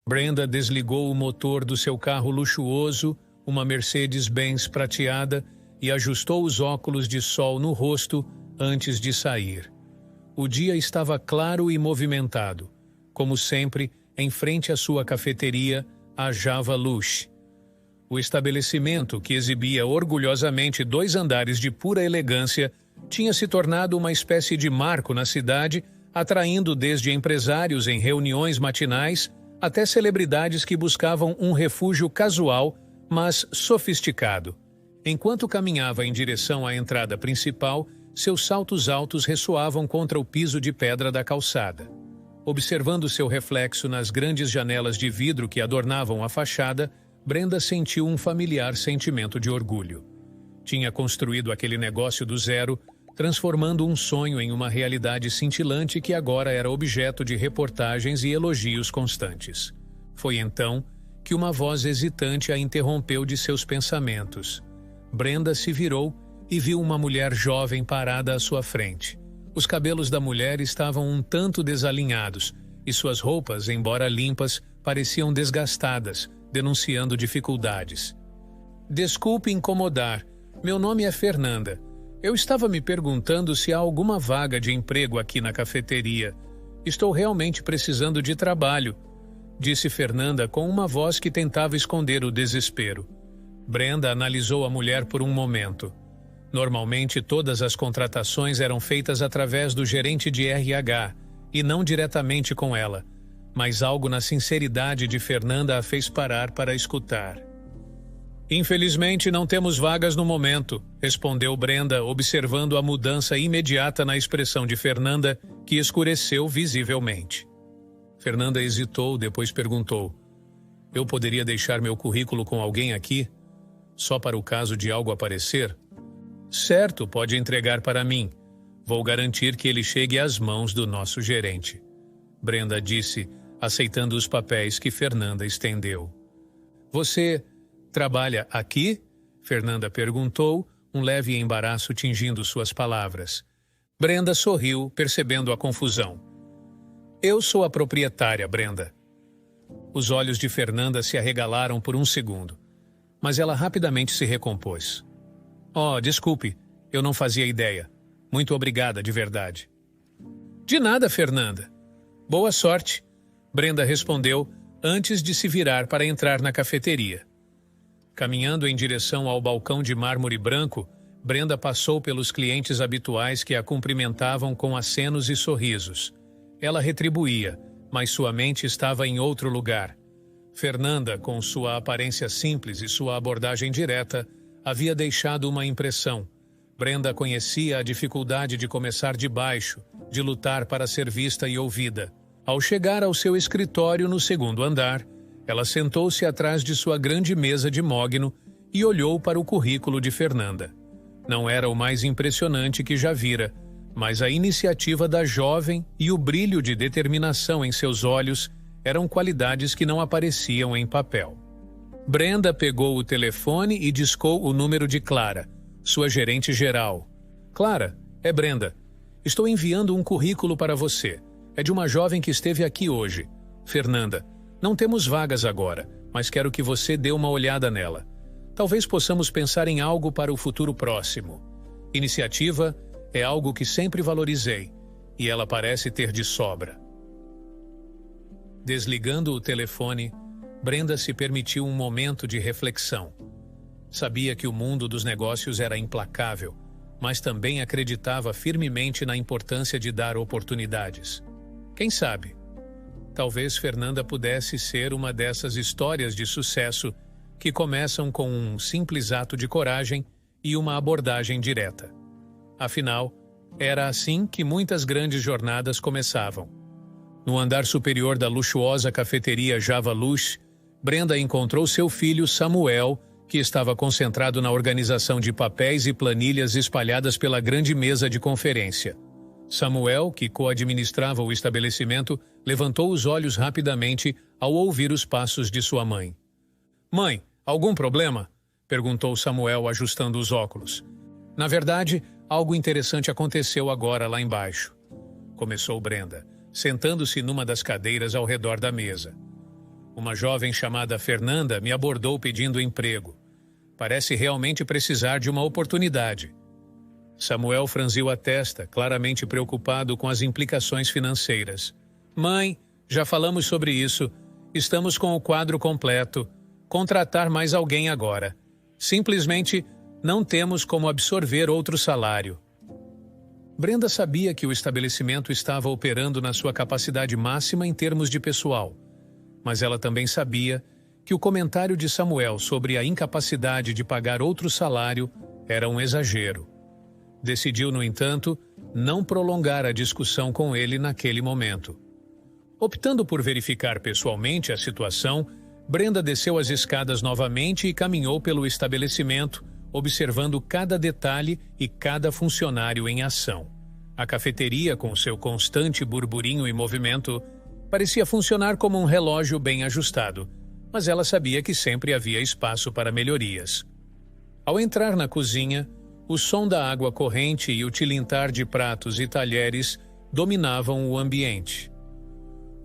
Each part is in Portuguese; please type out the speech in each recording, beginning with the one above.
Brenda desligou o motor do seu carro luxuoso, uma Mercedes-Benz prateada, e ajustou os óculos de sol no rosto antes de sair. O dia estava claro e movimentado. Como sempre, em frente à sua cafeteria, a Java Lush. O estabelecimento, que exibia orgulhosamente 2 andares de pura elegância, tinha se tornado uma espécie de marco na cidade, atraindo desde empresários em reuniões matinais até celebridades que buscavam um refúgio casual, mas sofisticado. Enquanto caminhava em direção à entrada principal, seus saltos altos ressoavam contra o piso de pedra da calçada. Observando seu reflexo nas grandes janelas de vidro que adornavam a fachada, Brenda sentiu um familiar sentimento de orgulho. Tinha construído aquele negócio do zero, transformando um sonho em uma realidade cintilante que agora era objeto de reportagens e elogios constantes. Foi então que uma voz hesitante a interrompeu de seus pensamentos. Brenda se virou e viu uma mulher jovem parada à sua frente. Os cabelos da mulher estavam um tanto desalinhados e suas roupas, embora limpas, pareciam desgastadas, denunciando dificuldades. Desculpe incomodar. Meu nome é Fernanda. Eu estava me perguntando se há alguma vaga de emprego aqui na cafeteria. Estou realmente precisando de trabalho, disse Fernanda com uma voz que tentava esconder o desespero. Brenda analisou a mulher por um momento. Normalmente todas as contratações eram feitas através do gerente de RH e não diretamente com ela, mas algo na sinceridade de Fernanda a fez parar para escutar. Infelizmente não temos vagas no momento, respondeu Brenda, observando a mudança imediata na expressão de Fernanda, que escureceu visivelmente. Fernanda hesitou, depois perguntou: eu poderia deixar meu currículo com alguém aqui? Só para o caso de algo aparecer? Certo, pode entregar para mim. Vou garantir que ele chegue às mãos do nosso gerente. Brenda disse, aceitando os papéis que Fernanda estendeu. Você trabalha aqui? Fernanda perguntou, um leve embaraço tingindo suas palavras. Brenda sorriu, percebendo a confusão. Eu sou a proprietária, Brenda. Os olhos de Fernanda se arregalaram por um segundo, mas ela rapidamente se recompôs. Oh, desculpe, eu não fazia ideia. Muito obrigada, de verdade. De nada, Fernanda. Boa sorte, Brenda respondeu antes de se virar para entrar na cafeteria. Caminhando em direção ao balcão de mármore branco, Brenda passou pelos clientes habituais que a cumprimentavam com acenos e sorrisos. Ela retribuía, mas sua mente estava em outro lugar. Fernanda, com sua aparência simples e sua abordagem direta, havia deixado uma impressão. Brenda conhecia a dificuldade de começar de baixo, de lutar para ser vista e ouvida. Ao chegar ao seu escritório no 2º andar, ela sentou-se atrás de sua grande mesa de mogno e olhou para o currículo de Fernanda. Não era o mais impressionante que já vira, mas a iniciativa da jovem e o brilho de determinação em seus olhos eram qualidades que não apareciam em papel. Brenda pegou o telefone e discou o número de Clara, sua gerente geral. Clara, é Brenda. Estou enviando um currículo para você. É de uma jovem que esteve aqui hoje. Fernanda, não temos vagas agora, mas quero que você dê uma olhada nela. Talvez possamos pensar em algo para o futuro próximo. Iniciativa é algo que sempre valorizei, e ela parece ter de sobra. Desligando o telefone, Brenda se permitiu um momento de reflexão. Sabia que o mundo dos negócios era implacável, mas também acreditava firmemente na importância de dar oportunidades. Quem sabe? Talvez Fernanda pudesse ser uma dessas histórias de sucesso que começam com um simples ato de coragem e uma abordagem direta. Afinal, era assim que muitas grandes jornadas começavam. No andar superior da luxuosa cafeteria Java Lush, Brenda encontrou seu filho Samuel, que estava concentrado na organização de papéis e planilhas espalhadas pela grande mesa de conferência. Samuel, que co-administrava o estabelecimento, levantou os olhos rapidamente ao ouvir os passos de sua mãe. Mãe, algum problema? Perguntou Samuel, ajustando os óculos. Na verdade, algo interessante aconteceu agora lá embaixo. Começou Brenda, sentando-se numa das cadeiras ao redor da mesa. Uma jovem chamada Fernanda me abordou pedindo emprego. Parece realmente precisar de uma oportunidade. Samuel franziu a testa, claramente preocupado com as implicações financeiras. Mãe, já falamos sobre isso. Estamos com o quadro completo. Contratar mais alguém agora. Simplesmente não temos como absorver outro salário. Brenda sabia que o estabelecimento estava operando na sua capacidade máxima em termos de pessoal, mas ela também sabia que o comentário de Samuel sobre a incapacidade de pagar outro salário era um exagero. Decidiu, no entanto, não prolongar a discussão com ele naquele momento. Optando por verificar pessoalmente a situação, Brenda desceu as escadas novamente e caminhou pelo estabelecimento, observando cada detalhe e cada funcionário em ação. A cafeteria, com seu constante burburinho e movimento, parecia funcionar como um relógio bem ajustado, mas ela sabia que sempre havia espaço para melhorias. Ao entrar na cozinha, o som da água corrente e o tilintar de pratos e talheres dominavam o ambiente.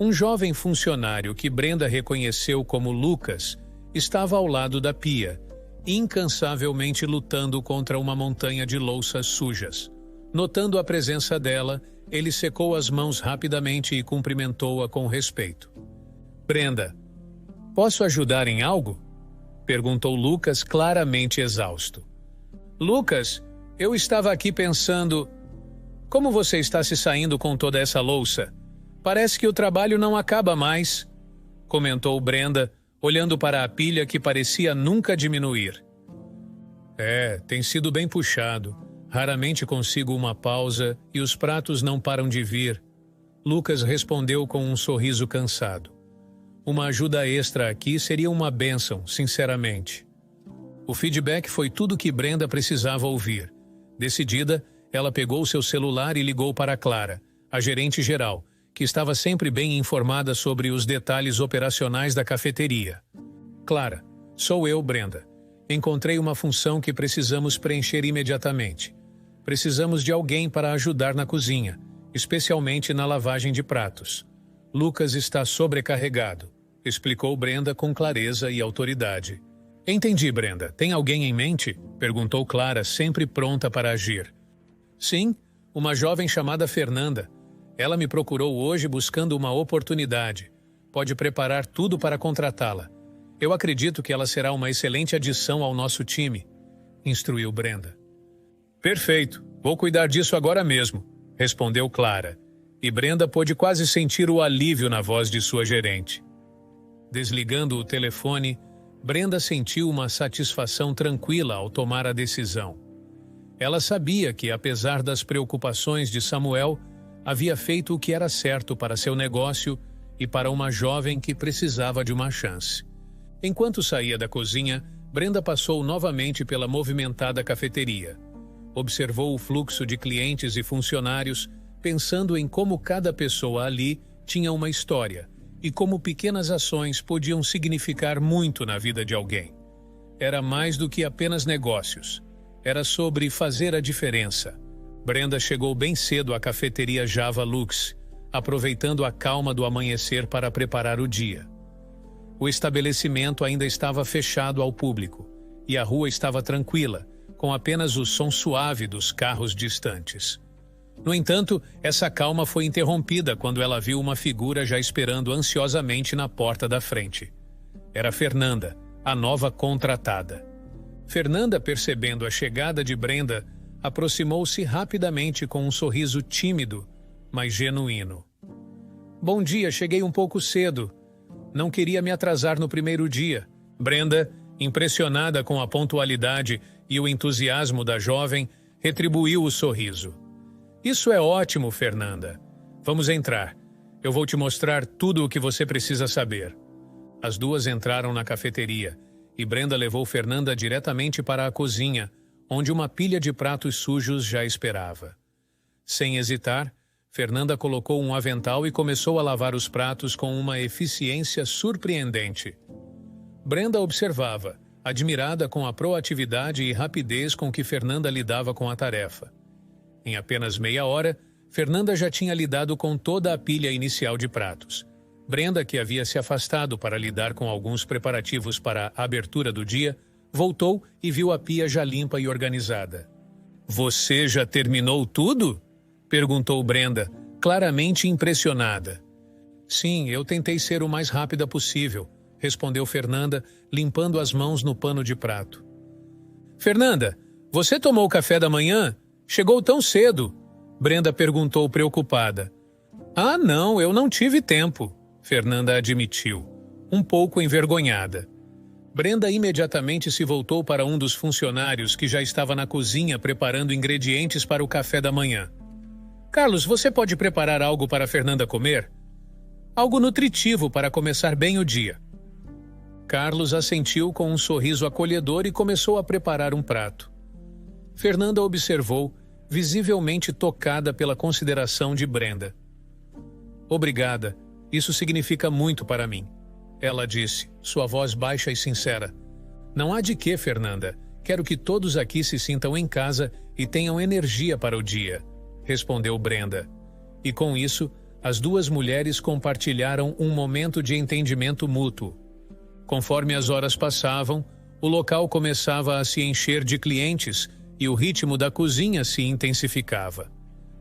Um jovem funcionário que Brenda reconheceu como Lucas estava ao lado da pia, incansavelmente lutando contra uma montanha de louças sujas. Notando a presença dela, ele secou as mãos rapidamente e cumprimentou-a com respeito. Brenda, posso ajudar em algo? Perguntou Lucas, claramente exausto. Lucas, eu estava aqui pensando... Como você está se saindo com toda essa louça? Parece que o trabalho não acaba mais, comentou Brenda, olhando para a pilha que parecia nunca diminuir. Tem sido bem puxado. Raramente consigo uma pausa e os pratos não param de vir. Lucas respondeu com um sorriso cansado. Uma ajuda extra aqui seria uma bênção, sinceramente. O feedback foi tudo que Brenda precisava ouvir. Decidida, ela pegou seu celular e ligou para Clara, a gerente geral, que estava sempre bem informada sobre os detalhes operacionais da cafeteria. Clara, sou eu, Brenda. Encontrei uma função que precisamos preencher imediatamente. Precisamos de alguém para ajudar na cozinha, especialmente na lavagem de pratos. Lucas está sobrecarregado, explicou Brenda com clareza e autoridade. Entendi, Brenda. Tem alguém em mente? Perguntou Clara, sempre pronta para agir. Sim, uma jovem chamada Fernanda. Ela me procurou hoje buscando uma oportunidade. Pode preparar tudo para contratá-la. Eu acredito que ela será uma excelente adição ao nosso time, instruiu Brenda. Perfeito, vou cuidar disso agora mesmo, respondeu Clara. E Brenda pôde quase sentir o alívio na voz de sua gerente. Desligando o telefone, Brenda sentiu uma satisfação tranquila ao tomar a decisão. Ela sabia que, apesar das preocupações de Samuel, havia feito o que era certo para seu negócio e para uma jovem que precisava de uma chance. Enquanto saía da cozinha, Brenda passou novamente pela movimentada cafeteria. Observou o fluxo de clientes e funcionários, pensando em como cada pessoa ali tinha uma história e como pequenas ações podiam significar muito na vida de alguém. Era mais do que apenas negócios. Era sobre fazer a diferença. Brenda chegou bem cedo à cafeteria Java Lux, aproveitando a calma do amanhecer para preparar o dia. O estabelecimento ainda estava fechado ao público, e a rua estava tranquila, com apenas o som suave dos carros distantes. No entanto, essa calma foi interrompida quando ela viu uma figura já esperando ansiosamente na porta da frente. Era Fernanda, a nova contratada. Fernanda, percebendo a chegada de Brenda, aproximou-se rapidamente com um sorriso tímido, mas genuíno. Bom dia, cheguei um pouco cedo. Não queria me atrasar no primeiro dia. Brenda, impressionada com a pontualidade e o entusiasmo da jovem, retribuiu o sorriso. Isso é ótimo, Fernanda. Vamos entrar. Eu vou te mostrar tudo o que você precisa saber. As duas entraram na cafeteria e Brenda levou Fernanda diretamente para a cozinha, onde uma pilha de pratos sujos já esperava. Sem hesitar, Fernanda colocou um avental e começou a lavar os pratos com uma eficiência surpreendente. Brenda observava, admirada com a proatividade e rapidez com que Fernanda lidava com a tarefa. Em apenas meia hora, Fernanda já tinha lidado com toda a pilha inicial de pratos. Brenda, que havia se afastado para lidar com alguns preparativos para a abertura do dia, voltou e viu a pia já limpa e organizada. "Você já terminou tudo?" perguntou Brenda, claramente impressionada. "Sim, eu tentei ser o mais rápida possível", respondeu Fernanda, limpando as mãos no pano de prato. "Fernanda, você tomou café da manhã? Chegou tão cedo?" Brenda perguntou preocupada. "Ah, não, eu não tive tempo", Fernanda admitiu, um pouco envergonhada. Brenda imediatamente se voltou para um dos funcionários que já estava na cozinha preparando ingredientes para o café da manhã. "Carlos, você pode preparar algo para Fernanda comer? Algo nutritivo para começar bem o dia." Carlos assentiu com um sorriso acolhedor e começou a preparar um prato. Fernanda observou, visivelmente tocada pela consideração de Brenda. "Obrigada, isso significa muito para mim", ela disse, sua voz baixa e sincera. "Não há de quê, Fernanda. Quero que todos aqui se sintam em casa e tenham energia para o dia", respondeu Brenda. E com isso, as duas mulheres compartilharam um momento de entendimento mútuo. Conforme as horas passavam, o local começava a se encher de clientes e o ritmo da cozinha se intensificava.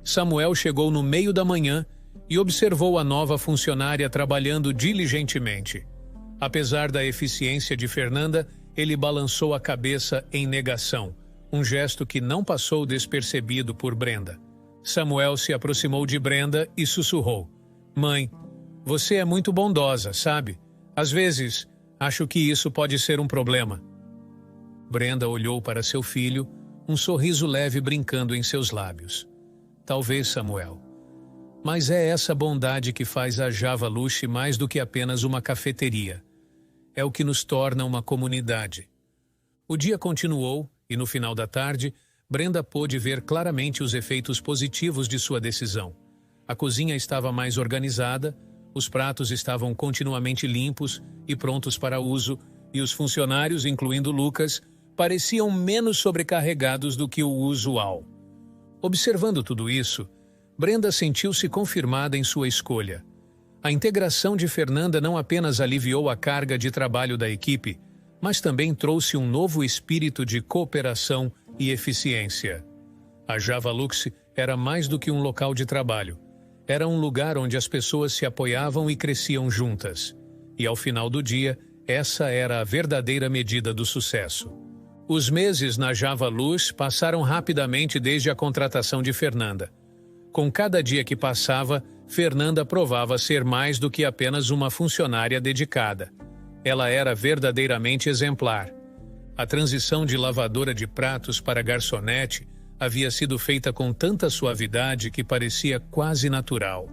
Samuel chegou no meio da manhã e observou a nova funcionária trabalhando diligentemente. Apesar da eficiência de Fernanda, ele balançou a cabeça em negação, um gesto que não passou despercebido por Brenda. Samuel se aproximou de Brenda e sussurrou: "Mãe, você é muito bondosa, sabe? Às vezes, acho que isso pode ser um problema." Brenda olhou para seu filho, um sorriso leve brincando em seus lábios. "Talvez, Samuel. Mas é essa bondade que faz a Java Luxe mais do que apenas uma cafeteria. É o que nos torna uma comunidade." O dia continuou e, no final da tarde, Brenda pôde ver claramente os efeitos positivos de sua decisão. A cozinha estava mais organizada, os pratos estavam continuamente limpos e prontos para uso, e os funcionários, incluindo Lucas, pareciam menos sobrecarregados do que o usual. Observando tudo isso, Brenda sentiu-se confirmada em sua escolha. A integração de Fernanda não apenas aliviou a carga de trabalho da equipe, mas também trouxe um novo espírito de cooperação e eficiência. A Java Luxe era mais do que um local de trabalho. Era um lugar onde as pessoas se apoiavam e cresciam juntas. E ao final do dia, essa era a verdadeira medida do sucesso. Os meses na Java Luxe passaram rapidamente desde a contratação de Fernanda. Com cada dia que passava, Fernanda provava ser mais do que apenas uma funcionária dedicada. Ela era verdadeiramente exemplar. A transição de lavadora de pratos para garçonete havia sido feita com tanta suavidade que parecia quase natural.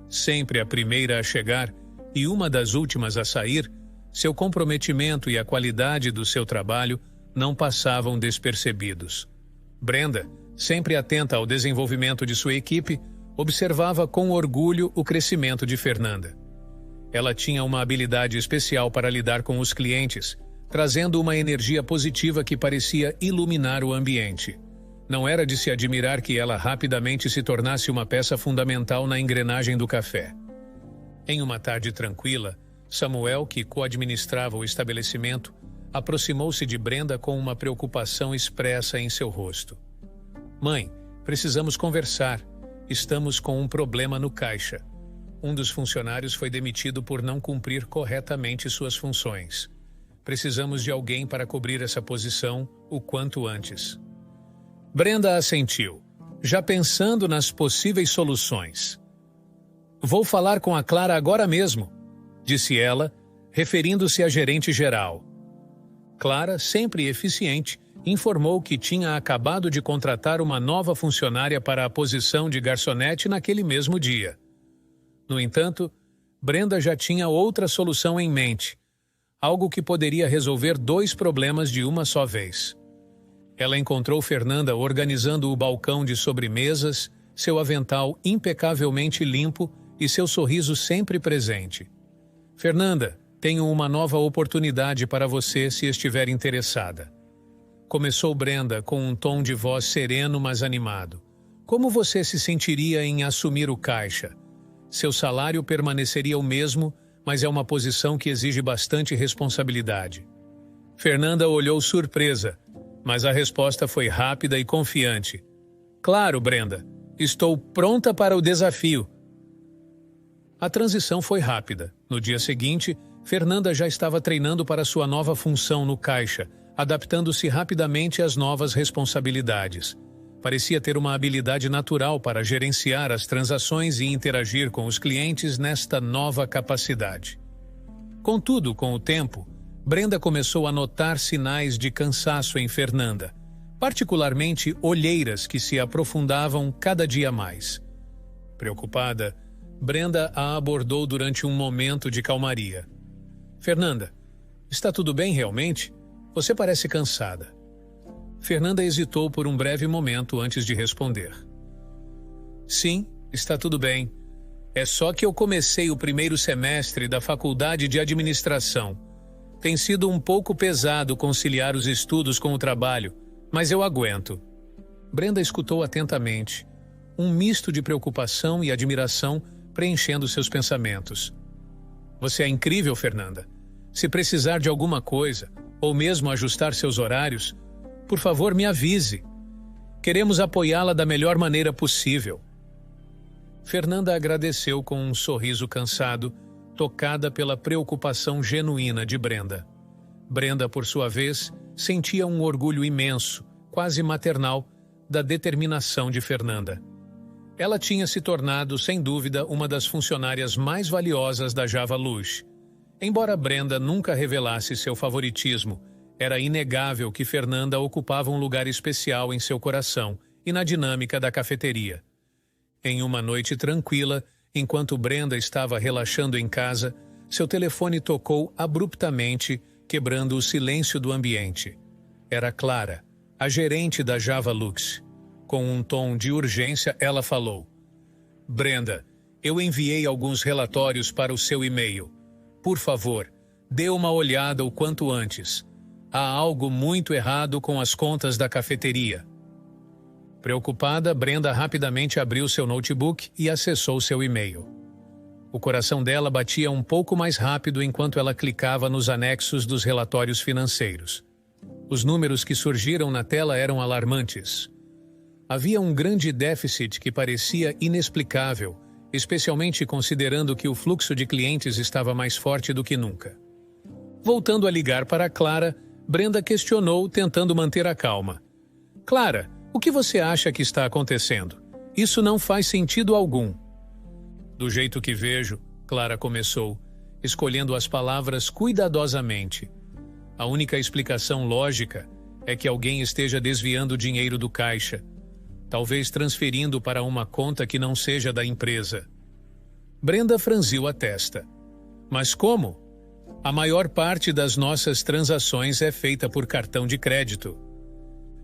Sempre a primeira a chegar e uma das últimas a sair, seu comprometimento e a qualidade do seu trabalho não passavam despercebidos. Brenda, sempre atenta ao desenvolvimento de sua equipe, observava com orgulho o crescimento de Fernanda. Ela tinha uma habilidade especial para lidar com os clientes, trazendo uma energia positiva que parecia iluminar o ambiente. Não era de se admirar que ela rapidamente se tornasse uma peça fundamental na engrenagem do café. Em uma tarde tranquila, Samuel, que co-administrava o estabelecimento, aproximou-se de Brenda com uma preocupação expressa em seu rosto. "Mãe, precisamos conversar. Estamos com um problema no caixa. Um dos funcionários foi demitido por não cumprir corretamente suas funções. Precisamos de alguém para cobrir essa posição o quanto antes." Brenda assentiu, já pensando nas possíveis soluções. "Vou falar com a Clara agora mesmo", disse ela, referindo-se à gerente geral. Clara, sempre eficiente, informou que tinha acabado de contratar uma nova funcionária para a posição de garçonete naquele mesmo dia. No entanto, Brenda já tinha outra solução em mente, algo que poderia resolver 2 problemas de uma só vez. Ela encontrou Fernanda organizando o balcão de sobremesas, seu avental impecavelmente limpo e seu sorriso sempre presente. "Fernanda, Tenho uma nova oportunidade para você se estiver interessada. Começou Brenda com um tom de voz sereno, mas animado. Como você se sentiria em assumir o caixa? Seu salário permaneceria o mesmo, mas é uma posição que exige bastante responsabilidade. Fernanda olhou surpresa, mas a resposta foi rápida e confiante. Claro, Brenda, estou pronta para o desafio. A transição foi rápida. No dia seguinte, Fernanda já estava treinando para sua nova função no caixa, adaptando-se rapidamente às novas responsabilidades. Parecia ter uma habilidade natural para gerenciar as transações e interagir com os clientes nesta nova capacidade. Contudo, com o tempo, Brenda começou a notar sinais de cansaço em Fernanda, particularmente olheiras que se aprofundavam cada dia mais. Preocupada, Brenda a abordou durante um momento de calmaria. Fernanda, está tudo bem realmente? Você parece cansada. Fernanda hesitou por um breve momento antes de responder. Sim, está tudo bem. É só que eu comecei o primeiro semestre da faculdade de administração. Tem sido um pouco pesado conciliar os estudos com o trabalho, mas eu aguento. Brenda escutou atentamente, um misto de preocupação e admiração preenchendo seus pensamentos. Você é incrível, Fernanda. Se precisar de alguma coisa, ou mesmo ajustar seus horários, por favor, me avise. Queremos apoiá-la da melhor maneira possível. Fernanda agradeceu com um sorriso cansado, tocada pela preocupação genuína de Brenda. Brenda, por sua vez, sentia um orgulho imenso, quase maternal, da determinação de Fernanda. Ela tinha se tornado, sem dúvida, uma das funcionárias mais valiosas da Javalux. Embora Brenda nunca revelasse seu favoritismo, era inegável que Fernanda ocupava um lugar especial em seu coração e na dinâmica da cafeteria. Em uma noite tranquila, enquanto Brenda estava relaxando em casa, seu telefone tocou abruptamente, quebrando o silêncio do ambiente. Era Clara, a gerente da Javalux. Com um tom de urgência, ela falou: Brenda, eu enviei alguns relatórios para o seu e-mail. Por favor, dê uma olhada o quanto antes. Há algo muito errado com as contas da cafeteria. Preocupada, Brenda rapidamente abriu seu notebook e acessou seu e-mail. O coração dela batia um pouco mais rápido enquanto ela clicava nos anexos dos relatórios financeiros. Os números que surgiram na tela eram alarmantes. Havia um grande déficit que parecia inexplicável, especialmente considerando que o fluxo de clientes estava mais forte do que nunca. Voltando a ligar para Clara, Brenda questionou, tentando manter a calma. Clara, o que você acha que está acontecendo? Isso não faz sentido algum. Do jeito que vejo, Clara começou, escolhendo as palavras cuidadosamente. A única explicação lógica é que alguém esteja desviando dinheiro do caixa, talvez transferindo para uma conta que não seja da empresa. Brenda franziu a testa. Mas como? A maior parte das nossas transações é feita por cartão de crédito.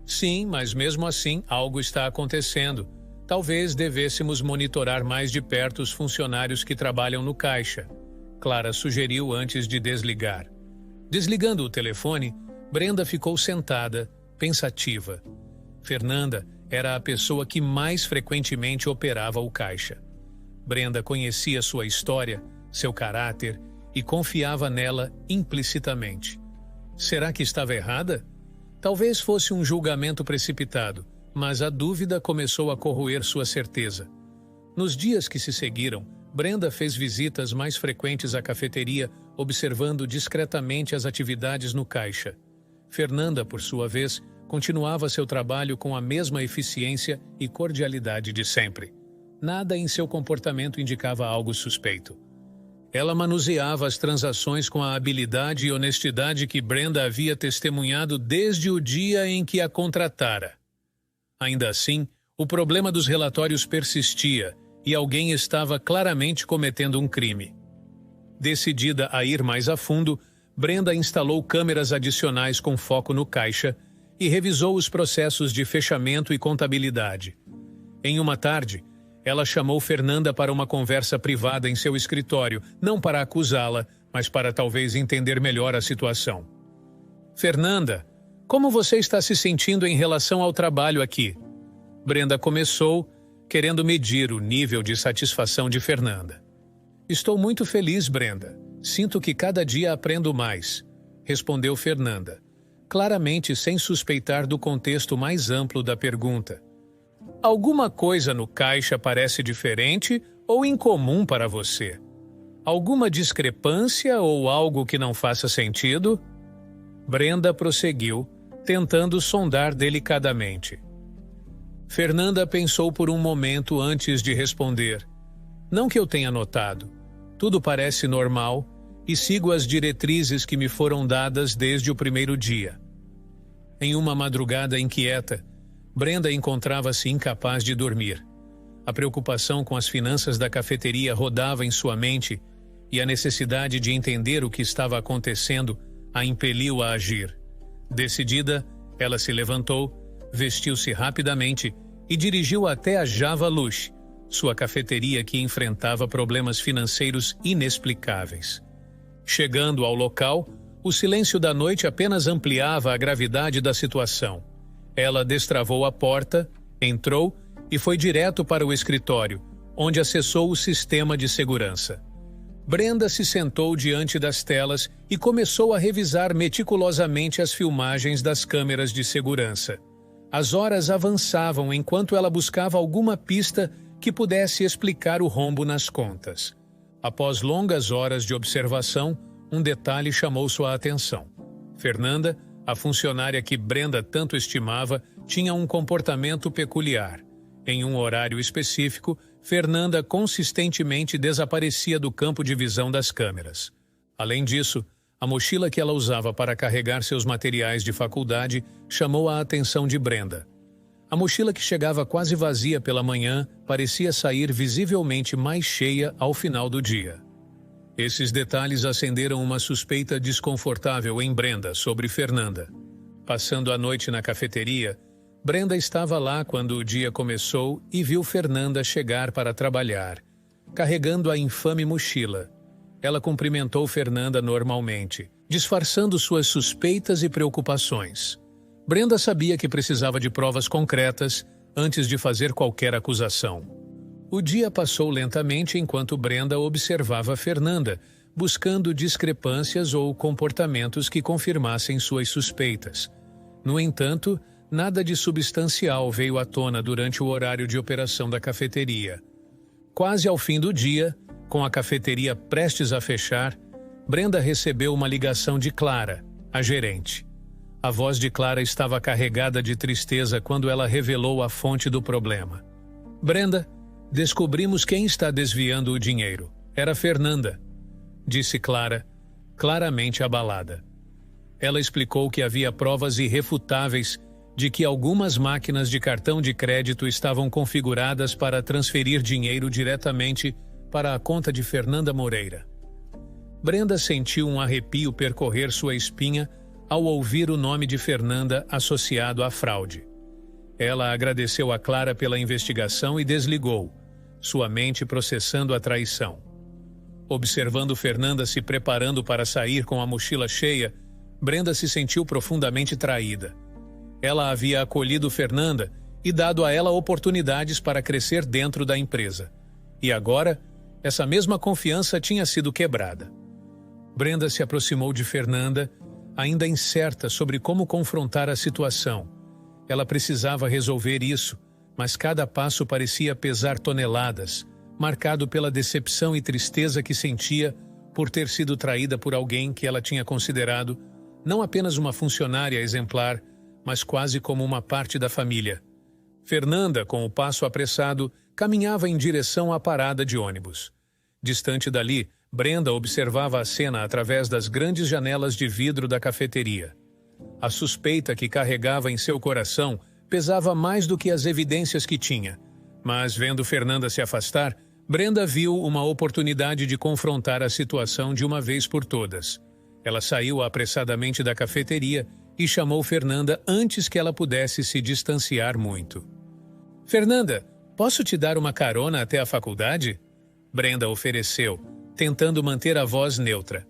Sim, mas mesmo assim algo está acontecendo. Talvez devêssemos monitorar mais de perto os funcionários que trabalham no caixa, Clara sugeriu antes de desligar. Desligando o telefone, Brenda ficou sentada, pensativa. Fernanda era a pessoa que mais frequentemente operava o caixa. Brenda conhecia sua história, seu caráter e confiava nela implicitamente. Será que estava errada? Talvez fosse um julgamento precipitado, mas a dúvida começou a corroer sua certeza. Nos dias que se seguiram, Brenda fez visitas mais frequentes à cafeteria, observando discretamente as atividades no caixa. Fernanda, por sua vez, continuava seu trabalho com a mesma eficiência e cordialidade de sempre. Nada em seu comportamento indicava algo suspeito. Ela manuseava as transações com a habilidade e honestidade que Brenda havia testemunhado desde o dia em que a contratara. Ainda assim, o problema dos relatórios persistia e alguém estava claramente cometendo um crime. Decidida a ir mais a fundo, Brenda instalou câmeras adicionais com foco no caixa e revisou os processos de fechamento e contabilidade. Em uma tarde, Ela chamou Fernanda para uma conversa privada em seu escritório, não para acusá-la, mas para talvez entender melhor a situação. Fernanda, como você está se sentindo em relação ao trabalho aqui? Brenda começou, querendo medir o nível de satisfação de Fernanda. Estou muito feliz, Brenda. Sinto que cada dia aprendo mais, respondeu Fernanda, claramente sem suspeitar do contexto mais amplo da pergunta. Alguma coisa no caixa parece diferente ou incomum para você? Alguma discrepância ou algo que não faça sentido? Brenda prosseguiu, tentando sondar delicadamente. Fernanda pensou por um momento antes de responder. Não que eu tenha notado. Tudo parece normal e sigo as diretrizes que me foram dadas desde o primeiro dia. Em uma madrugada inquieta, Brenda encontrava-se incapaz de dormir. A preocupação com as finanças da cafeteria rodava em sua mente e a necessidade de entender o que estava acontecendo a impeliu a agir. Decidida, ela se levantou, vestiu-se rapidamente e dirigiu até a Java Lush, sua cafeteria que enfrentava problemas financeiros inexplicáveis. Chegando ao local, o silêncio da noite apenas ampliava a gravidade da situação. Ela destravou a porta, entrou e foi direto para o escritório, onde acessou o sistema de segurança. Brenda se sentou diante das telas e começou a revisar meticulosamente as filmagens das câmeras de segurança. As horas avançavam enquanto ela buscava alguma pista que pudesse explicar o rombo nas contas. Após longas horas de observação, um detalhe chamou sua atenção. Fernanda, a funcionária que Brenda tanto estimava, tinha um comportamento peculiar. Em um horário específico, Fernanda consistentemente desaparecia do campo de visão das câmeras. Além disso, a mochila que ela usava para carregar seus materiais de faculdade chamou a atenção de Brenda. A mochila, que chegava quase vazia pela manhã, parecia sair visivelmente mais cheia ao final do dia. Esses detalhes acenderam uma suspeita desconfortável em Brenda sobre Fernanda. Passando a noite na cafeteria, Brenda estava lá quando o dia começou e viu Fernanda chegar para trabalhar, carregando a infame mochila. Ela cumprimentou Fernanda normalmente, disfarçando suas suspeitas e preocupações. Brenda sabia que precisava de provas concretas antes de fazer qualquer acusação. O dia passou lentamente enquanto Brenda observava Fernanda, buscando discrepâncias ou comportamentos que confirmassem suas suspeitas. No entanto, nada de substancial veio à tona durante o horário de operação da cafeteria. Quase ao fim do dia, com a cafeteria prestes a fechar, Brenda recebeu uma ligação de Clara, a gerente. A voz de Clara estava carregada de tristeza quando ela revelou a fonte do problema. Brenda, descobrimos quem está desviando o dinheiro. Era Fernanda, disse Clara, claramente abalada. Ela explicou que havia provas irrefutáveis de que algumas máquinas de cartão de crédito estavam configuradas para transferir dinheiro diretamente para a conta de Fernanda Moreira. Brenda sentiu um arrepio percorrer sua espinha ao ouvir o nome de Fernanda associado à fraude. Ela agradeceu a Clara pela investigação e desligou, sua mente processando a traição. Observando Fernanda se preparando para sair com a mochila cheia, Brenda se sentiu profundamente traída. Ela havia acolhido Fernanda e dado a ela oportunidades para crescer dentro da empresa. E agora, essa mesma confiança tinha sido quebrada. Brenda se aproximou de Fernanda, ainda incerta sobre como confrontar a situação. Ela precisava resolver isso, mas cada passo parecia pesar toneladas, marcado pela decepção e tristeza que sentia por ter sido traída por alguém que ela tinha considerado não apenas uma funcionária exemplar, mas quase como uma parte da família. Fernanda, com o passo apressado, caminhava em direção à parada de ônibus. Distante dali, Brenda observava a cena através das grandes janelas de vidro da cafeteria. A suspeita que carregava em seu coração pesava mais do que as evidências que tinha. Mas, vendo Fernanda se afastar, Brenda viu uma oportunidade de confrontar a situação de uma vez por todas. Ela saiu apressadamente da cafeteria e chamou Fernanda antes que ela pudesse se distanciar muito. Fernanda, Posso te dar uma carona até a faculdade? Brenda ofereceu, tentando manter a voz neutra.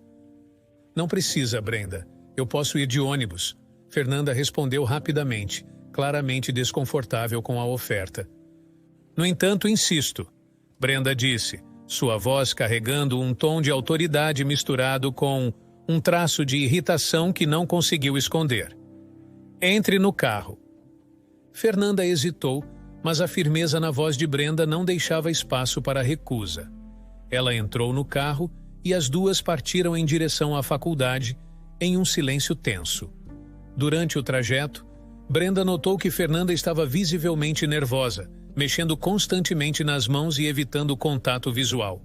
Não precisa, Brenda. Eu posso ir de ônibus. Fernanda respondeu rapidamente, claramente desconfortável com a oferta. No entanto, insisto, Brenda disse, sua voz carregando um tom de autoridade misturado com um traço de irritação que não conseguiu esconder. Entre no carro. Fernanda hesitou, mas a firmeza na voz de Brenda não deixava espaço para recusa. Ela entrou no carro e as duas partiram em direção à faculdade, em um silêncio tenso. Durante o trajeto, Brenda notou que Fernanda estava visivelmente nervosa, mexendo constantemente nas mãos e evitando contato visual.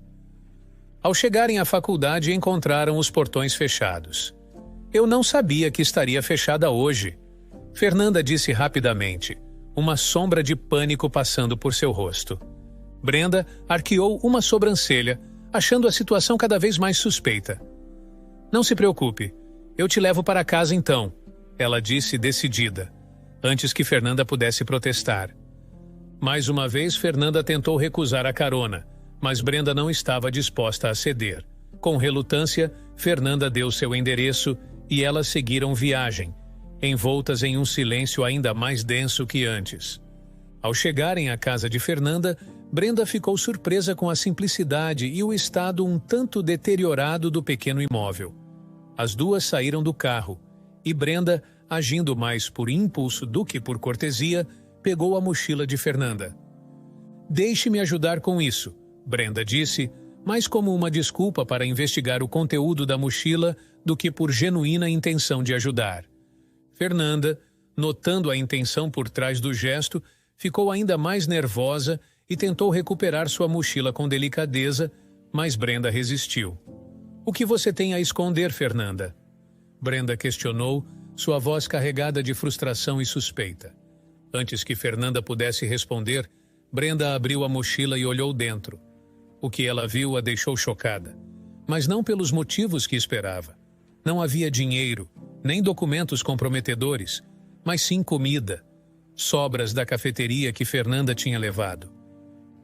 Ao chegarem à faculdade, encontraram os portões fechados. Eu não sabia que estaria fechada hoje, Fernanda disse rapidamente, uma sombra de pânico passando por seu rosto. Brenda arqueou uma sobrancelha, achando a situação cada vez mais suspeita. Não se preocupe, eu te levo para casa então, ela disse decidida, antes que Fernanda pudesse protestar. Mais uma vez, Fernanda tentou recusar a carona, mas Brenda não estava disposta a ceder. Com relutância, Fernanda deu seu endereço e elas seguiram viagem, envoltas em um silêncio ainda mais denso que antes. Ao chegarem à casa de Fernanda, Brenda ficou surpresa com a simplicidade e o estado um tanto deteriorado do pequeno imóvel. As duas saíram do carro e Brenda, agindo mais por impulso do que por cortesia, pegou a mochila de Fernanda. Deixe-me ajudar com isso, Brenda disse, mais como uma desculpa para investigar o conteúdo da mochila do que por genuína intenção de ajudar. Fernanda, notando a intenção por trás do gesto, ficou ainda mais nervosa e tentou recuperar sua mochila com delicadeza, mas Brenda resistiu. O que você tem a esconder, Fernanda? Brenda questionou, sua voz carregada de frustração e suspeita. Antes que Fernanda pudesse responder, Brenda abriu a mochila e olhou dentro. O que ela viu a deixou chocada, mas não pelos motivos que esperava. Não havia dinheiro, nem documentos comprometedores, mas sim comida, sobras da cafeteria que Fernanda tinha levado.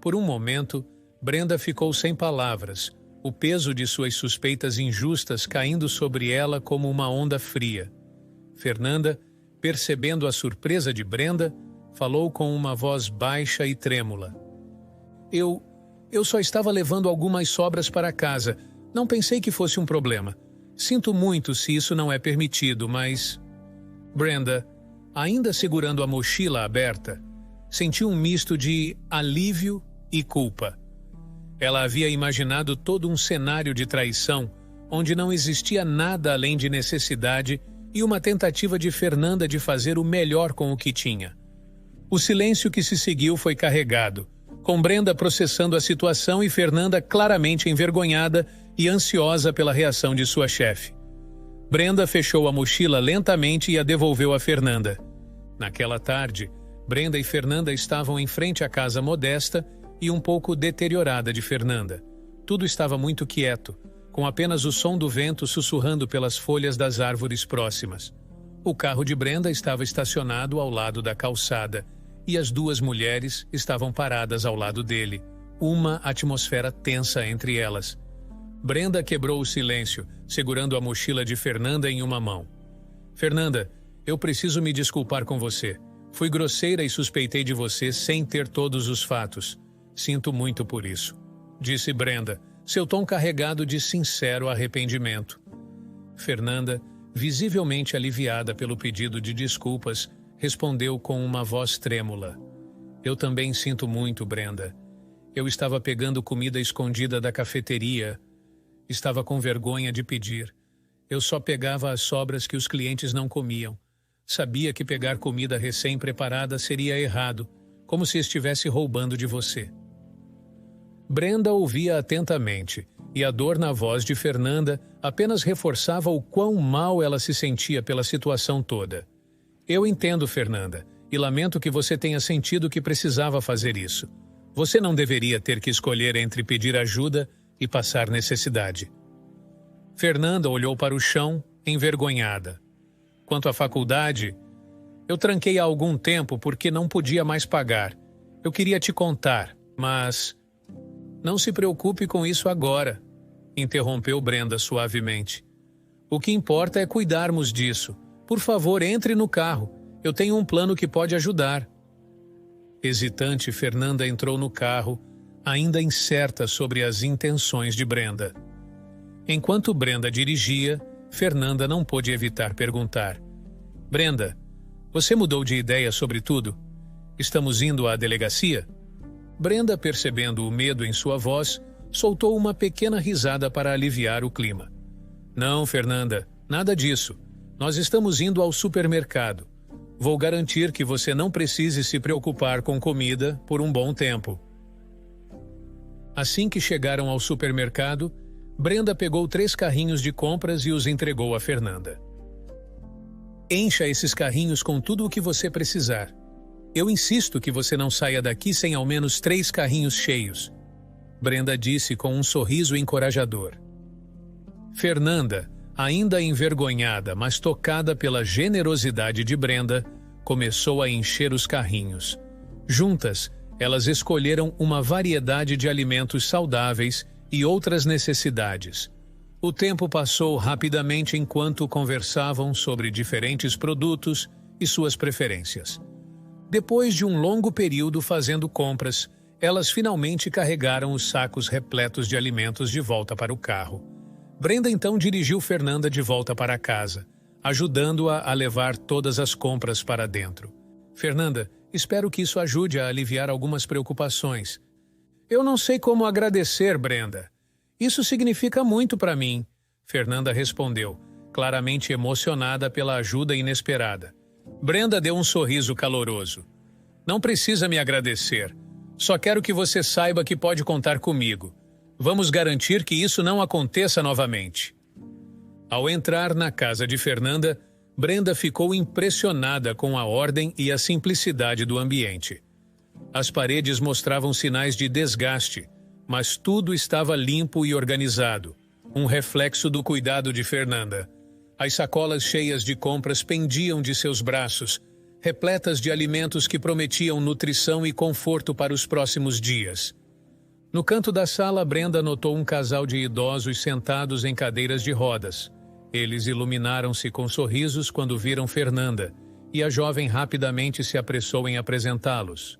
Por um momento, Brenda ficou sem palavras, o peso de suas suspeitas injustas caindo sobre ela como uma onda fria. Fernanda, percebendo a surpresa de Brenda, falou com uma voz baixa e trêmula. Eu só estava levando algumas sobras para casa. Não pensei que fosse um problema. Sinto muito se isso não é permitido, mas... Brenda, ainda segurando a mochila aberta, sentiu um misto de alívio e culpa. Ela havia imaginado todo um cenário de traição, onde não existia nada além de necessidade e uma tentativa de Fernanda de fazer o melhor com o que tinha. O silêncio que se seguiu foi carregado, com Brenda processando a situação e Fernanda claramente envergonhada e ansiosa pela reação de sua chefe. Brenda fechou a mochila lentamente e a devolveu a Fernanda. Naquela tarde, Brenda e Fernanda estavam em frente à casa modesta e um pouco deteriorada de Fernanda. Tudo estava muito quieto, com apenas o som do vento sussurrando pelas folhas das árvores próximas. O carro de Brenda estava estacionado ao lado da calçada e as duas mulheres estavam paradas ao lado dele, uma atmosfera tensa entre elas. Brenda quebrou o silêncio, segurando a mochila de Fernanda em uma mão. Fernanda, eu preciso me desculpar com você. Fui grosseira e suspeitei de você sem ter todos os fatos. Sinto muito por isso, disse Brenda, seu tom carregado de sincero arrependimento. Fernanda, visivelmente aliviada pelo pedido de desculpas, respondeu com uma voz trêmula. Eu também sinto muito, Brenda. Eu estava pegando comida escondida da cafeteria. Estava com vergonha de pedir. Eu só pegava as sobras que os clientes não comiam. Sabia que pegar comida recém-preparada seria errado, como se estivesse roubando de você. Brenda ouvia atentamente, e a dor na voz de Fernanda apenas reforçava o quão mal ela se sentia pela situação toda. Eu entendo, Fernanda, e lamento que você tenha sentido que precisava fazer isso. Você não deveria ter que escolher entre pedir ajuda e passar necessidade. Fernanda olhou para o chão, envergonhada. Quanto à faculdade, eu tranquei há algum tempo porque não podia mais pagar. Eu queria te contar, mas... Não se preocupe com isso agora, interrompeu Brenda suavemente. O que importa é cuidarmos disso. Por favor, entre no carro. Eu tenho um plano que pode ajudar. Hesitante, Fernanda entrou no carro, ainda incerta sobre as intenções de Brenda. Enquanto Brenda dirigia, Fernanda não pôde evitar perguntar. Brenda, você mudou de ideia sobre tudo? Estamos indo à delegacia? Brenda, percebendo o medo em sua voz, soltou uma pequena risada para aliviar o clima. Não, Fernanda, nada disso. Nós estamos indo ao supermercado. Vou garantir que você não precise se preocupar com comida por um bom tempo. Assim que chegaram ao supermercado, Brenda pegou 3 carrinhos de compras e os entregou a Fernanda. Encha esses carrinhos com tudo o que você precisar. Eu insisto que você não saia daqui sem ao menos 3 carrinhos cheios, Brenda disse com um sorriso encorajador. Fernanda, ainda envergonhada, mas tocada pela generosidade de Brenda, começou a encher os carrinhos. Juntas, elas escolheram uma variedade de alimentos saudáveis e outras necessidades. O tempo passou rapidamente enquanto conversavam sobre diferentes produtos e suas preferências. Depois de um longo período fazendo compras, elas finalmente carregaram os sacos repletos de alimentos de volta para o carro. Brenda então dirigiu Fernanda de volta para casa, ajudando-a a levar todas as compras para dentro. Fernanda, espero que isso ajude a aliviar algumas preocupações. Eu não sei como agradecer, Brenda. Isso significa muito para mim, Fernanda respondeu, claramente emocionada pela ajuda inesperada. Brenda deu um sorriso caloroso. Não precisa me agradecer. Só quero que você saiba que pode contar comigo. Vamos garantir que isso não aconteça novamente. Ao entrar na casa de Fernanda, Brenda ficou impressionada com a ordem e a simplicidade do ambiente. As paredes mostravam sinais de desgaste, mas tudo estava limpo e organizado, um reflexo do cuidado de Fernanda. As sacolas cheias de compras pendiam de seus braços, repletas de alimentos que prometiam nutrição e conforto para os próximos dias. No canto da sala, Brenda notou um casal de idosos sentados em cadeiras de rodas. Eles iluminaram-se com sorrisos quando viram Fernanda, e a jovem rapidamente se apressou em apresentá-los.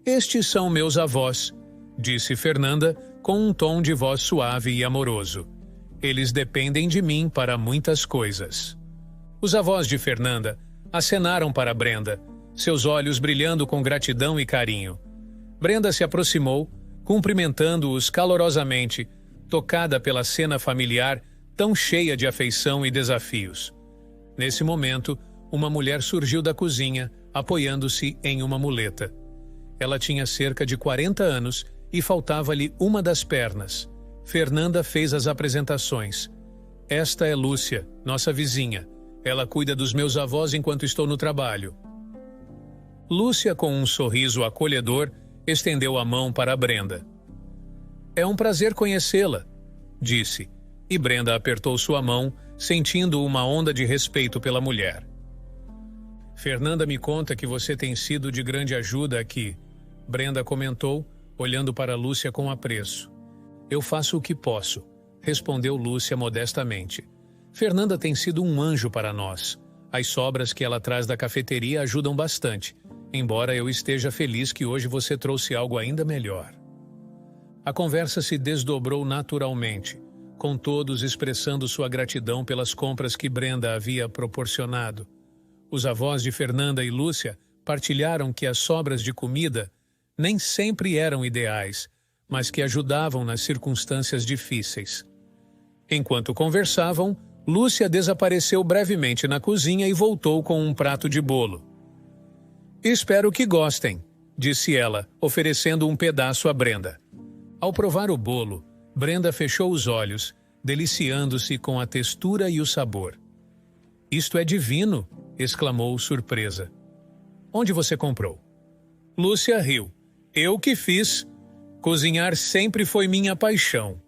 Estes são meus avós, disse Fernanda com um tom de voz suave e amoroso. Eles dependem de mim para muitas coisas. Os avós de Fernanda acenaram para Brenda, seus olhos brilhando com gratidão e carinho. Brenda se aproximou, cumprimentando-os calorosamente, tocada pela cena familiar tão cheia de afeição e desafios. Nesse momento, uma mulher surgiu da cozinha, apoiando-se em uma muleta. Ela tinha cerca de 40 anos e faltava-lhe uma das pernas. Fernanda fez as apresentações. Esta é Lúcia, nossa vizinha. Ela cuida dos meus avós enquanto estou no trabalho. Lúcia, com um sorriso acolhedor, estendeu a mão para Brenda. É um prazer conhecê-la, disse, e Brenda apertou sua mão, sentindo uma onda de respeito pela mulher. Fernanda me conta que você tem sido de grande ajuda aqui, Brenda comentou, olhando para Lúcia com apreço. Eu faço o que posso, respondeu Lúcia modestamente. Fernanda tem sido um anjo para nós. As sobras que ela traz da cafeteria ajudam bastante, embora eu esteja feliz que hoje você trouxe algo ainda melhor. A conversa se desdobrou naturalmente, com todos expressando sua gratidão pelas compras que Brenda havia proporcionado. Os avós de Fernanda e Lúcia partilharam que as sobras de comida nem sempre eram ideais, mas que ajudavam nas circunstâncias difíceis. Enquanto conversavam, Lúcia desapareceu brevemente na cozinha e voltou com um prato de bolo. Espero que gostem, disse ela, oferecendo um pedaço a Brenda. Ao provar o bolo, Brenda fechou os olhos, deliciando-se com a textura e o sabor. Isto é divino, exclamou surpresa. Onde você comprou? Lúcia riu. Eu que fiz. Cozinhar sempre foi minha paixão.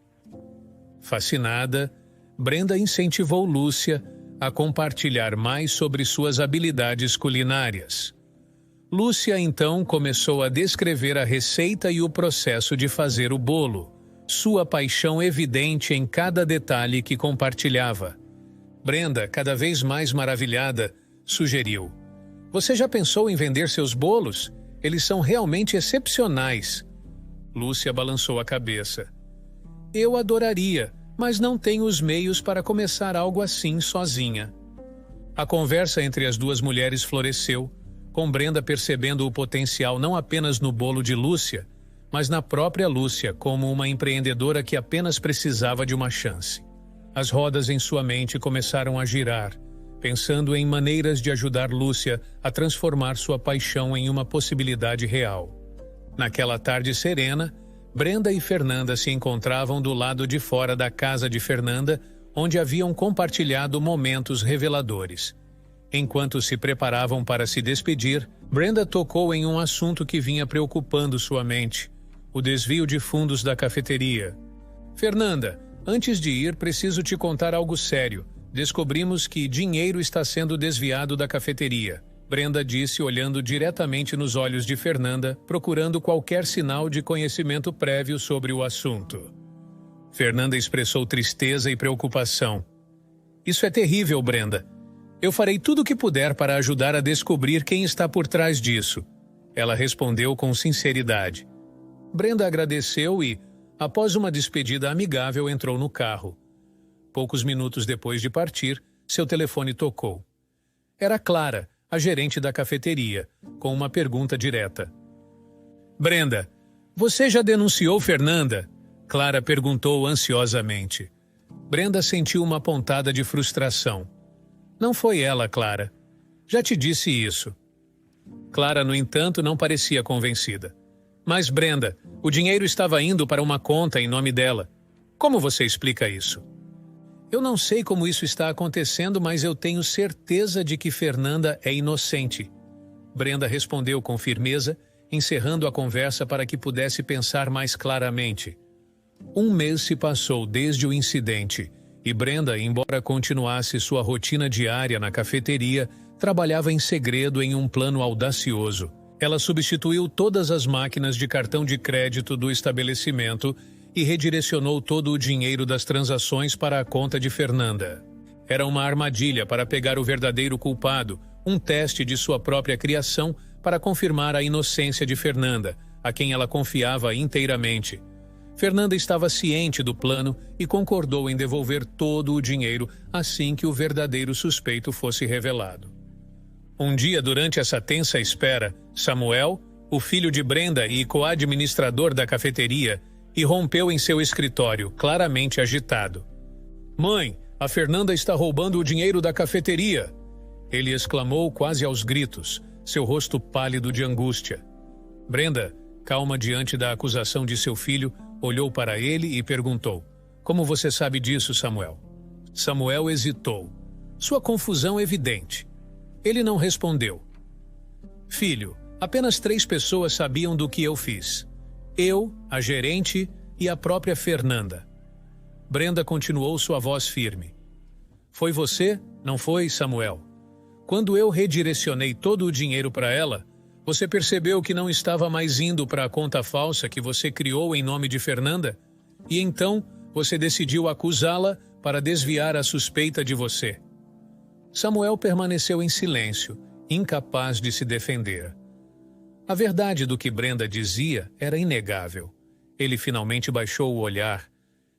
Fascinada, Brenda incentivou Lúcia a compartilhar mais sobre suas habilidades culinárias. Lúcia então começou a descrever a receita e o processo de fazer o bolo, sua paixão evidente em cada detalhe que compartilhava. Brenda, cada vez mais maravilhada, sugeriu: "Você já pensou em vender seus bolos? Eles são realmente excepcionais." Lúcia balançou a cabeça. "Eu adoraria, mas não tenho os meios para começar algo assim sozinha." A conversa entre as duas mulheres floresceu, com Brenda percebendo o potencial não apenas no bolo de Lúcia, mas na própria Lúcia como uma empreendedora que apenas precisava de uma chance. As rodas em sua mente começaram a girar, pensando em maneiras de ajudar Lúcia a transformar sua paixão em uma possibilidade real. Naquela tarde serena, Brenda e Fernanda se encontravam do lado de fora da casa de Fernanda, onde haviam compartilhado momentos reveladores. Enquanto se preparavam para se despedir, Brenda tocou em um assunto que vinha preocupando sua mente: o desvio de fundos da cafeteria. "Fernanda, antes de ir, preciso te contar algo sério. Descobrimos que dinheiro está sendo desviado da cafeteria", Brenda disse, olhando diretamente nos olhos de Fernanda, procurando qualquer sinal de conhecimento prévio sobre o assunto. Fernanda expressou tristeza e preocupação. "Isso é terrível, Brenda. Eu farei tudo o que puder para ajudar a descobrir quem está por trás disso", ela respondeu com sinceridade. Brenda agradeceu e, após uma despedida amigável, entrou no carro. Poucos minutos depois de partir, seu telefone tocou. Era Clara, a gerente da cafeteria, com uma pergunta direta. "Brenda, você já denunciou Fernanda?" Clara perguntou ansiosamente. Brenda sentiu uma pontada de frustração. "Não foi ela, Clara. Já te disse isso." Clara, no entanto, não parecia convencida. "Mas, Brenda, o dinheiro estava indo para uma conta em nome dela. Como você explica isso?" "Eu não sei como isso está acontecendo, mas eu tenho certeza de que Fernanda é inocente." Brenda respondeu com firmeza, encerrando a conversa para que pudesse pensar mais claramente. Um mês se passou desde o incidente, e Brenda, embora continuasse sua rotina diária na cafeteria, trabalhava em segredo em um plano audacioso. Ela substituiu todas as máquinas de cartão de crédito do estabelecimento e redirecionou todo o dinheiro das transações para a conta de Fernanda. Era uma armadilha para pegar o verdadeiro culpado, um teste de sua própria criação para confirmar a inocência de Fernanda, a quem ela confiava inteiramente. Fernanda estava ciente do plano e concordou em devolver todo o dinheiro assim que o verdadeiro suspeito fosse revelado. Um dia, durante essa tensa espera, Samuel, o filho de Brenda e co-administrador da cafeteria, irrompeu em seu escritório, claramente agitado. "Mãe, a Fernanda está roubando o dinheiro da cafeteria!" Ele exclamou quase aos gritos, seu rosto pálido de angústia. Brenda, calma diante da acusação de seu filho, olhou para ele e perguntou: "Como você sabe disso, Samuel?" Samuel hesitou. Sua confusão evidente. Ele não respondeu. "Filho, apenas 3 pessoas sabiam do que eu fiz. Eu, a gerente e a própria Fernanda." Brenda continuou sua voz firme. "Foi você, não foi, Samuel? Quando eu redirecionei todo o dinheiro para ela, você percebeu que não estava mais indo para a conta falsa que você criou em nome de Fernanda? E então você decidiu acusá-la para desviar a suspeita de você." Samuel permaneceu em silêncio, incapaz de se defender. A verdade do que Brenda dizia era inegável. Ele finalmente baixou o olhar,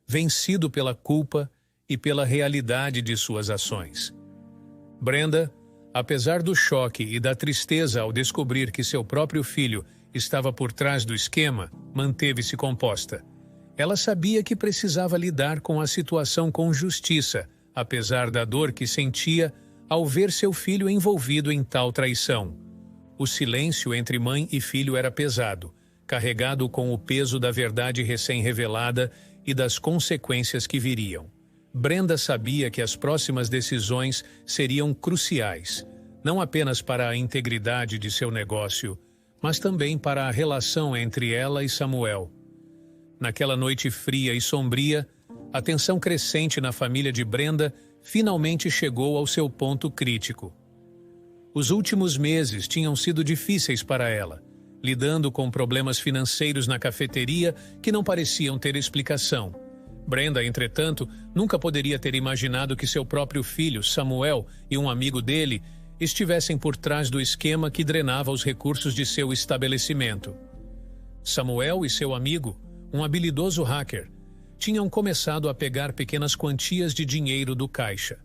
vencido pela culpa e pela realidade de suas ações. Brenda, apesar do choque e da tristeza ao descobrir que seu próprio filho estava por trás do esquema, manteve-se composta. Ela sabia que precisava lidar com a situação com justiça, apesar da dor que sentia ao ver seu filho envolvido em tal traição. O silêncio entre mãe e filho era pesado, carregado com o peso da verdade recém-revelada e das consequências que viriam. Brenda sabia que as próximas decisões seriam cruciais, não apenas para a integridade de seu negócio, mas também para a relação entre ela e Samuel. Naquela noite fria e sombria, a tensão crescente na família de Brenda finalmente chegou ao seu ponto crítico. Os últimos meses tinham sido difíceis para ela, lidando com problemas financeiros na cafeteria que não pareciam ter explicação. Brenda, entretanto, nunca poderia ter imaginado que seu próprio filho, Samuel, e um amigo dele estivessem por trás do esquema que drenava os recursos de seu estabelecimento. Samuel e seu amigo, um habilidoso hacker, tinham começado a pegar pequenas quantias de dinheiro do caixa.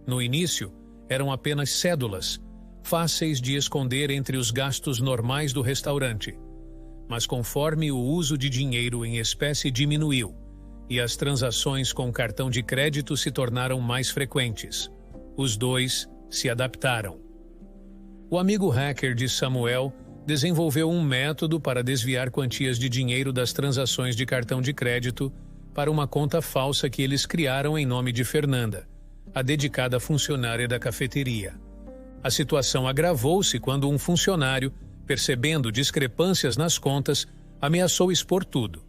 No início, eram apenas cédulas, fáceis de esconder entre os gastos normais do restaurante. Mas conforme o uso de dinheiro em espécie diminuiu e as transações com cartão de crédito se tornaram mais frequentes, os dois se adaptaram. O amigo hacker de Samuel desenvolveu um método para desviar quantias de dinheiro das transações de cartão de crédito para uma conta falsa que eles criaram em nome de Fernanda, a dedicada funcionária da cafeteria. A situação agravou-se quando um funcionário, percebendo discrepâncias nas contas, ameaçou expor tudo.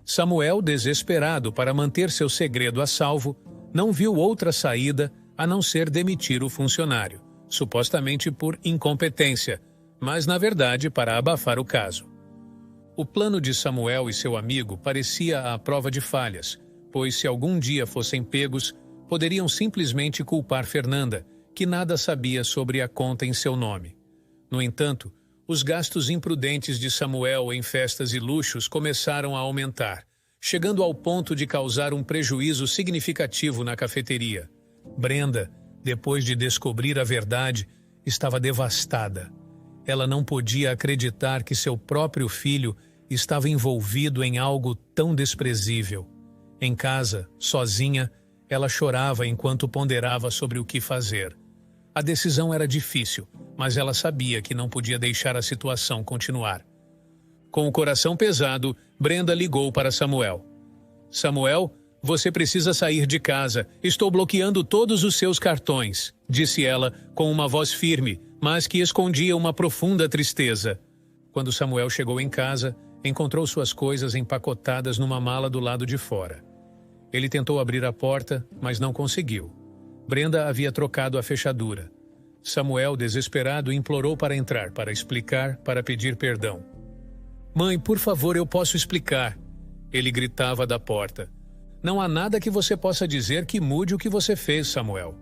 Samuel, desesperado para manter seu segredo a salvo, não viu outra saída a não ser demitir o funcionário, supostamente por incompetência, mas na verdade para abafar o caso. O plano de Samuel e seu amigo parecia à prova de falhas, pois se algum dia fossem pegos, poderiam simplesmente culpar Fernanda, que nada sabia sobre a conta em seu nome. No entanto, os gastos imprudentes de Samuel em festas e luxos começaram a aumentar, chegando ao ponto de causar um prejuízo significativo na cafeteria. Brenda, depois de descobrir a verdade, estava devastada. Ela não podia acreditar que seu próprio filho estava envolvido em algo tão desprezível. Em casa, sozinha, ela chorava enquanto ponderava sobre o que fazer. A decisão era difícil, mas ela sabia que não podia deixar a situação continuar. Com o coração pesado, Brenda ligou para Samuel. "Samuel, você precisa sair de casa. Estou bloqueando todos os seus cartões", disse ela com uma voz firme, mas que escondia uma profunda tristeza. Quando Samuel chegou em casa, encontrou suas coisas empacotadas numa mala do lado de fora. Ele tentou abrir a porta, mas não conseguiu. Brenda havia trocado a fechadura. Samuel, desesperado, implorou para entrar, para explicar, para pedir perdão. "Mãe, por favor, eu posso explicar", ele gritava da porta. "Não há nada que você possa dizer que mude o que você fez, Samuel.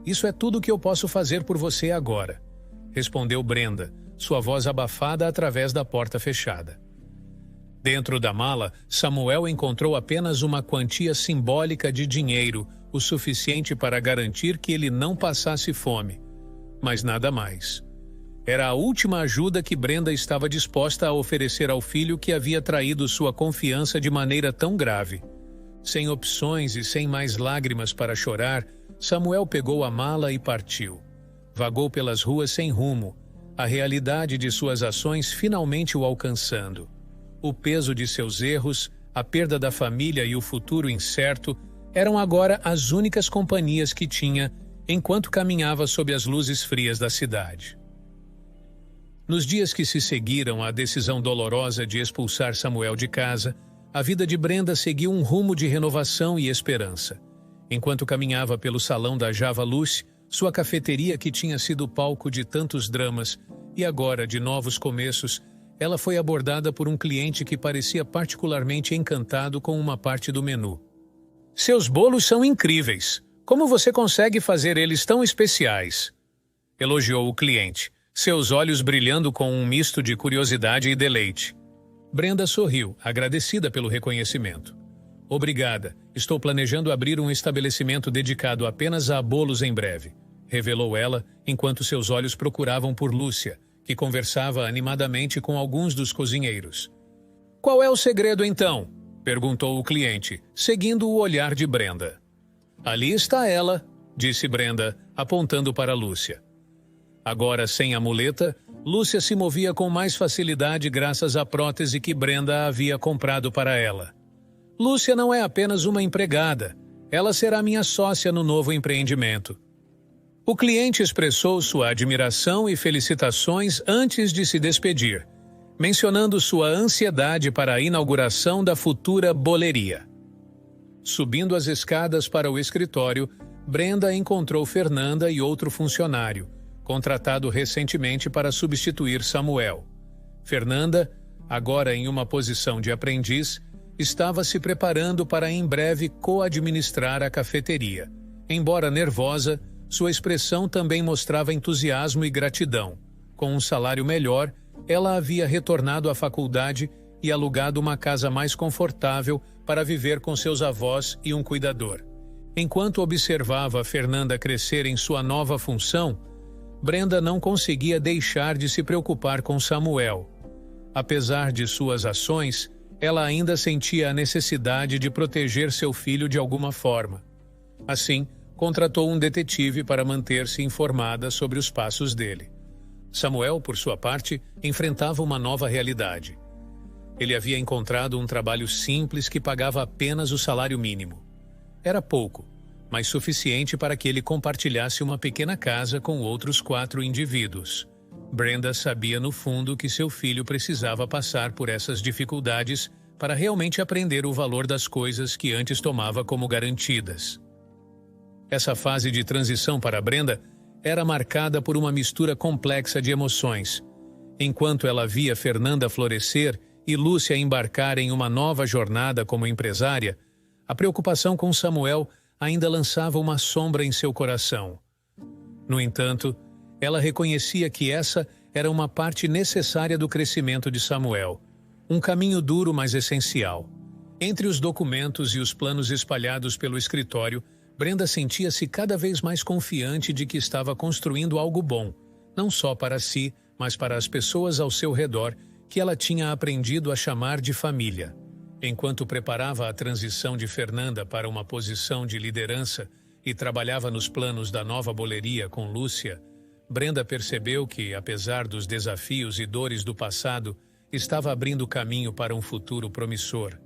Isso é tudo que eu posso fazer por você agora", respondeu Brenda, sua voz abafada através da porta fechada. Dentro da mala, Samuel encontrou apenas uma quantia simbólica de dinheiro, o suficiente para garantir que ele não passasse fome. Mas nada mais. Era a última ajuda que Brenda estava disposta a oferecer ao filho que havia traído sua confiança de maneira tão grave. Sem opções e sem mais lágrimas para chorar, Samuel pegou a mala e partiu. Vagou pelas ruas sem rumo, a realidade de suas ações finalmente o alcançando. O peso de seus erros, a perda da família e o futuro incerto eram agora as únicas companhias que tinha enquanto caminhava sob as luzes frias da cidade. Nos dias que se seguiram à decisão dolorosa de expulsar Samuel de casa, a vida de Brenda seguiu um rumo de renovação e esperança. Enquanto caminhava pelo salão da Java Luce, sua cafeteria que tinha sido palco de tantos dramas e agora de novos começos, ela foi abordada por um cliente que parecia particularmente encantado com uma parte do menu. "Seus bolos são incríveis. Como você consegue fazer eles tão especiais?", elogiou o cliente, seus olhos brilhando com um misto de curiosidade e deleite. Brenda sorriu, agradecida pelo reconhecimento. "Obrigada. Estou planejando abrir um estabelecimento dedicado apenas a bolos em breve", revelou ela, enquanto seus olhos procuravam por Lúcia, que conversava animadamente com alguns dos cozinheiros. "Qual é o segredo, então?", perguntou o cliente, seguindo o olhar de Brenda. "Ali está ela", disse Brenda, apontando para Lúcia. Agora sem a muleta, Lúcia se movia com mais facilidade graças à prótese que Brenda havia comprado para ela. "Lúcia não é apenas uma empregada, ela será minha sócia no novo empreendimento." O cliente expressou sua admiração e felicitações antes de se despedir, mencionando sua ansiedade para a inauguração da futura boleria. Subindo as escadas para o escritório, Brenda encontrou Fernanda e outro funcionário, contratado recentemente para substituir Samuel. Fernanda, agora em uma posição de aprendiz, estava se preparando para em breve co-administrar a cafeteria. Embora nervosa, sua expressão também mostrava entusiasmo e gratidão. Com um salário melhor, ela havia retornado à faculdade e alugado uma casa mais confortável para viver com seus avós e um cuidador. Enquanto observava Fernanda crescer em sua nova função, Brenda não conseguia deixar de se preocupar com Samuel. Apesar de suas ações, ela ainda sentia a necessidade de proteger seu filho de alguma forma. Assim, contratou um detetive para manter-se informada sobre os passos dele. Samuel, por sua parte, enfrentava uma nova realidade. Ele havia encontrado um trabalho simples que pagava apenas o salário mínimo. Era pouco, mas suficiente para que ele compartilhasse uma pequena casa com outros 4 indivíduos. Brenda sabia no fundo que seu filho precisava passar por essas dificuldades para realmente aprender o valor das coisas que antes tomava como garantidas. Essa fase de transição para Brenda era marcada por uma mistura complexa de emoções. Enquanto ela via Fernanda florescer e Lúcia embarcar em uma nova jornada como empresária, a preocupação com Samuel ainda lançava uma sombra em seu coração. No entanto, ela reconhecia que essa era uma parte necessária do crescimento de Samuel, um caminho duro, mas essencial. Entre os documentos e os planos espalhados pelo escritório, Brenda sentia-se cada vez mais confiante de que estava construindo algo bom, não só para si, mas para as pessoas ao seu redor, que ela tinha aprendido a chamar de família. Enquanto preparava a transição de Fernanda para uma posição de liderança e trabalhava nos planos da nova boleria com Lúcia, Brenda percebeu que, apesar dos desafios e dores do passado, estava abrindo caminho para um futuro promissor.